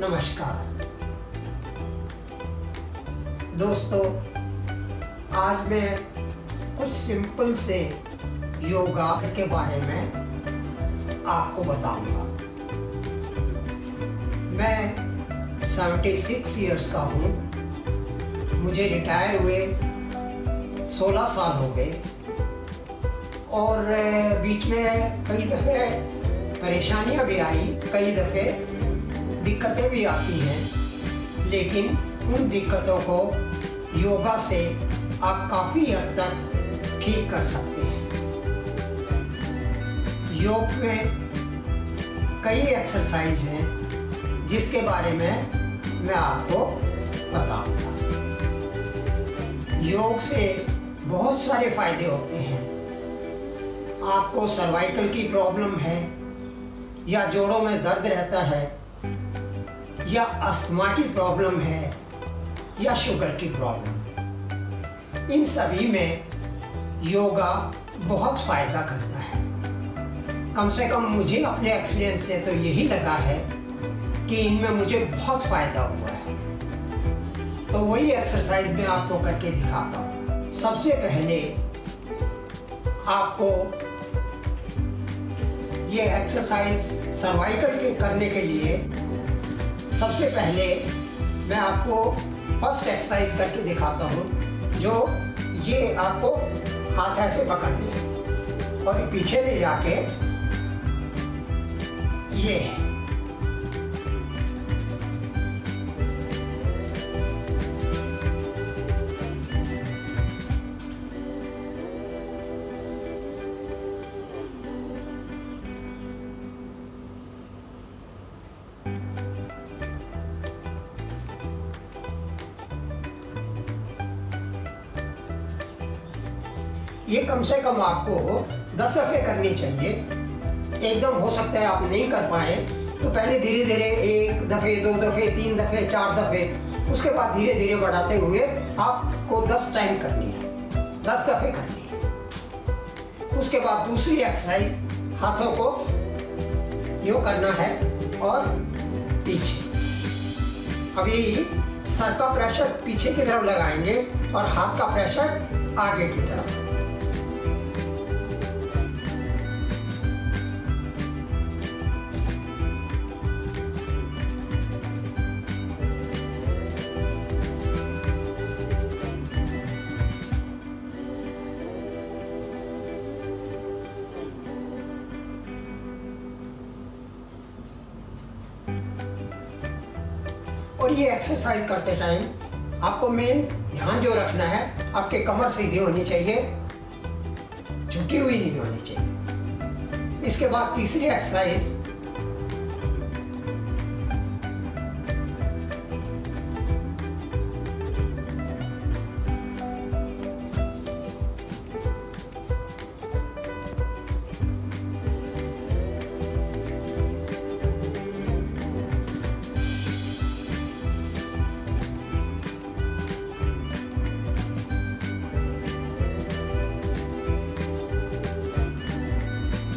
नमस्कार दोस्तों, आज मैं कुछ सिंपल से योगा के बारे में आपको बताऊंगा। मैं 76 इयर्स का हूँ। मुझे रिटायर हुए 16 साल हो गए और बीच में कई दफ़े परेशानियाँ भी आई, कई दफ़े दिक्कतें भी आती हैं, लेकिन उन दिक्कतों को योगा से आप काफ़ी हद तक ठीक कर सकते हैं। योग में कई एक्सरसाइज हैं जिसके बारे में मैं आपको बताऊंगा। योग से बहुत सारे फायदे होते हैं। आपको सर्वाइकल की प्रॉब्लम है या जोड़ों में दर्द रहता है या अस्थमा की प्रॉब्लम है या शुगर की प्रॉब्लम, इन सभी में योगा बहुत फ़ायदा करता है। कम से कम मुझे अपने एक्सपीरियंस से तो यही लगा है कि इनमें मुझे बहुत फ़ायदा हुआ है। तो वही एक्सरसाइज मैं आपको करके दिखाता हूँ। सबसे पहले आपको ये एक्सरसाइज सर्वाइकल के करने के लिए सबसे पहले मैं आपको फर्स्ट एक्सरसाइज करके दिखाता हूँ, जो ये आपको हाथ ऐसे पकड़नी है और पीछे ले जाके ये ये कम से कम आपको 10 दफ़े करनी चाहिए। एकदम हो सकता है आप नहीं कर पाए, तो पहले धीरे धीरे 1 दफ़े, 2 दफ़े, 3 दफ़े, 4 दफ़े, उसके बाद धीरे धीरे बढ़ाते हुए आपको 10 टाइम करनी है, 10 दफ़े करनी है। उसके बाद दूसरी एक्सरसाइज, हाथों को यूँ करना है और पीछे। अभी सर का प्रेशर पीछे की तरफ लगाएंगे और हाथ का प्रेशर आगे की तरफ। और ये एक्सरसाइज करते टाइम आपको मेन ध्यान जो रखना है, आपके कमर सीधी होनी चाहिए, झुकी हुई नहीं होनी चाहिए। इसके बाद तीसरी एक्सरसाइज,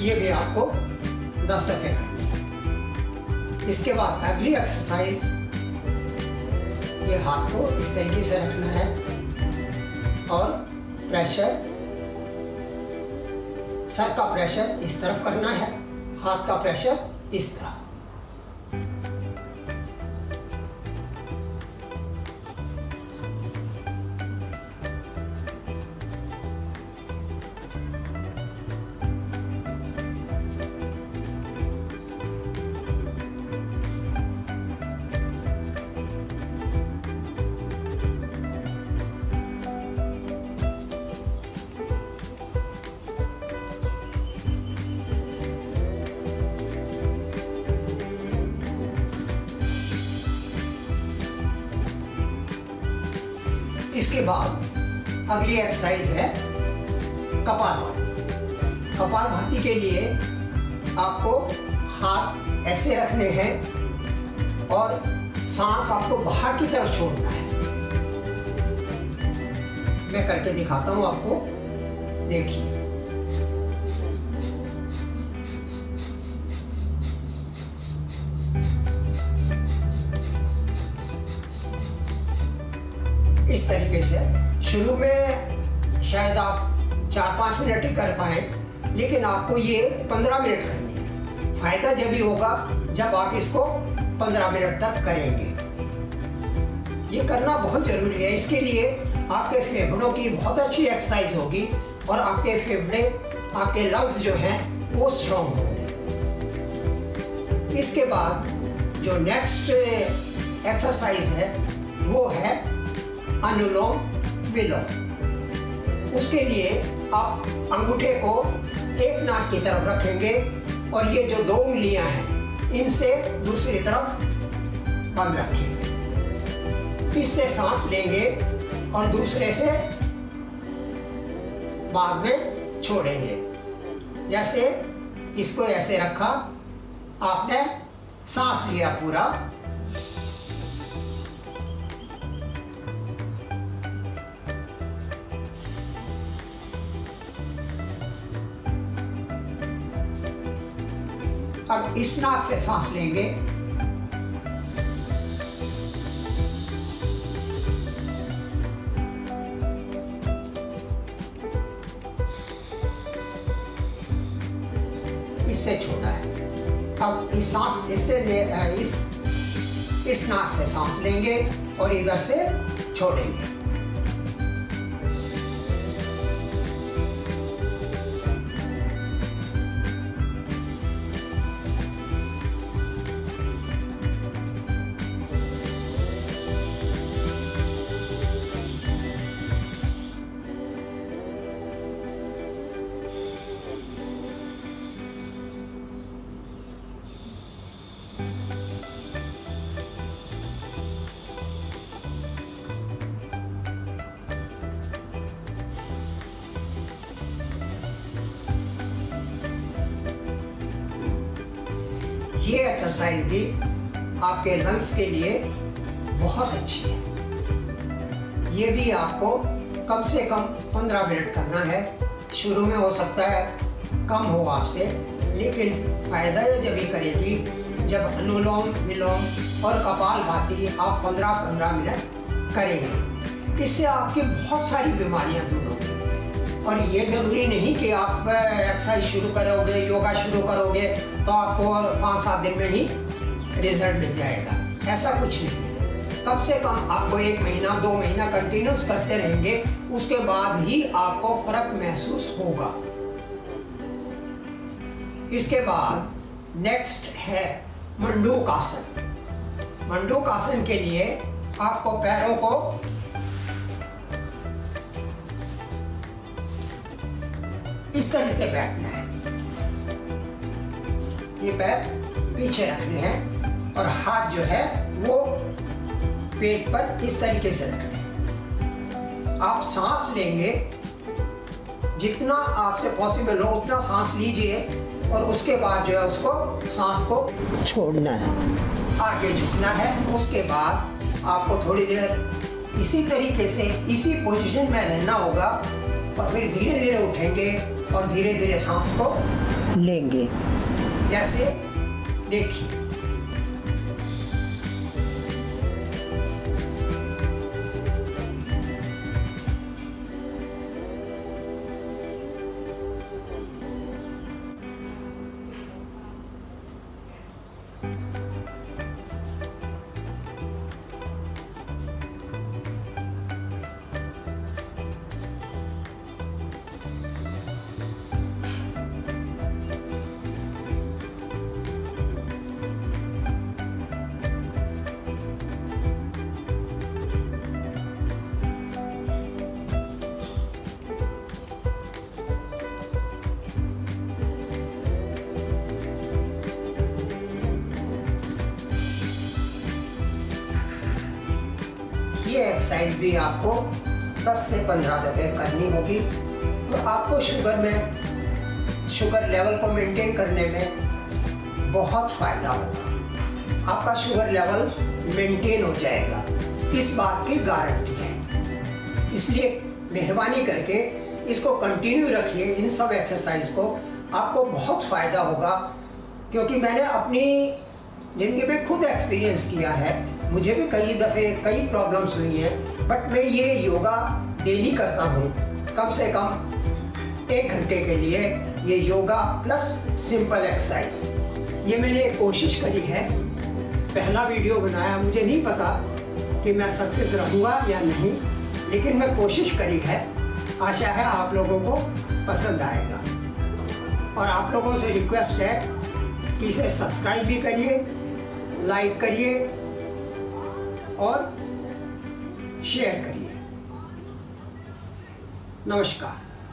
ये भी आपको 10 दफ़े करनी है। इसके बाद अगली एक्सरसाइज, ये हाथ को इस तरीके से रखना है और प्रेशर, सर का प्रेशर इस तरफ करना है, हाथ का प्रेशर इस तरफ। इसके बाद अगली एक्सरसाइज है कपालभाति। कपालभाति के लिए आपको हाथ ऐसे रखने हैं और सांस आपको बाहर की तरफ छोड़ना है। मैं करके दिखाता हूँ आपको, देखिए। इस तरीके से। शुरू में शायद आप 4-5 मिनट ही कर पाएँ, लेकिन आपको ये 15 मिनट करनी है। फ़ायदा जब भी होगा जब आप इसको 15 मिनट तक करेंगे। ये करना बहुत ज़रूरी है। इसके लिए आपके फेफड़ों की बहुत अच्छी एक्सरसाइज होगी और आपके फेफड़े, आपके लंग्स जो हैं वो स्ट्रॉन्ग होंगे। इसके बाद जो नेक्स्ट एक्सरसाइज है वो है अनुलोम विलोम। उसके लिए आप अंगूठे को एक नाक की तरफ रखेंगे और ये जो 2 उंगलियां हैं इनसे दूसरी तरफ बंद रखेंगे। इससे सांस लेंगे और दूसरे से बाद में छोड़ेंगे। जैसे इसको ऐसे रखा, आपने सांस लिया पूरा, अब इस नाक से सांस लेंगे, इससे छोड़ा है। अब इस सांस इससे इस नाक से सांस लेंगे और इधर से छोड़ेंगे। ये एक्सरसाइज भी आपके लंग्स के लिए बहुत अच्छी है। ये भी आपको कम से कम 15 मिनट करना है। शुरू में हो सकता है कम हो आपसे, लेकिन फ़ायदा ये जब भी करेगी जब अनुलोम विलोम और कपालभाति आप 15-15 मिनट करेंगे। इससे आपकी बहुत सारी बीमारियां दूर होंगी। और ये ज़रूरी नहीं कि आप एक्सरसाइज शुरू करोगे, योगा शुरू करोगे तो आपको 5-7 दिन में ही रिजल्ट मिल जाएगा। ऐसा कुछ नहीं है। कम से कम आपको 1 महीना 2 महीना कंटिन्यूस करते रहेंगे, उसके बाद ही आपको फर्क महसूस होगा। इसके बाद नेक्स्ट है मंडूक आसन। मंडूक आसन के लिए आपको पैरों को इस तरह से बैठना है। ये पैर पीछे रखने हैं और हाथ जो है वो पेट पर इस तरीके से रखने हैं। आप सांस लेंगे, जितना आपसे पॉसिबल हो उतना सांस लीजिए और उसके बाद जो है उसको सांस को छोड़ना है, आगे झुकना है। उसके बाद आपको थोड़ी देर इसी तरीके से इसी पोजीशन में रहना होगा और फिर धीरे धीरे उठेंगे और धीरे धीरे सांस को लेंगे। जैसे देखिए, ये एक्सरसाइज भी आपको 10 से 15 दफ़े करनी होगी। तो आपको शुगर लेवल को मेंटेन करने में बहुत फ़ायदा होगा। आपका शुगर लेवल मेंटेन हो जाएगा, इस बात की गारंटी है। इसलिए मेहरबानी करके इसको कंटिन्यू रखिए, इन सब एक्सरसाइज को। आपको बहुत फ़ायदा होगा, क्योंकि मैंने अपनी ज़िंदगी में खुद एक्सपीरियंस किया है। मुझे भी कई दफ़े कई प्रॉब्लम्स हुई हैं, बट मैं ये योगा डेली करता हूँ, कम से कम 1 घंटे के लिए। ये योगा प्लस सिंपल एक्सरसाइज, ये मैंने कोशिश करी है। पहला वीडियो बनाया, मुझे नहीं पता कि मैं सक्सेस रहूँगा या नहीं, लेकिन मैं कोशिश करी है। आशा है आप लोगों को पसंद आएगा। और आप लोगों से रिक्वेस्ट है कि इसे सब्सक्राइब भी करिए, लाइक करिए और शेयर करिए। नमस्कार।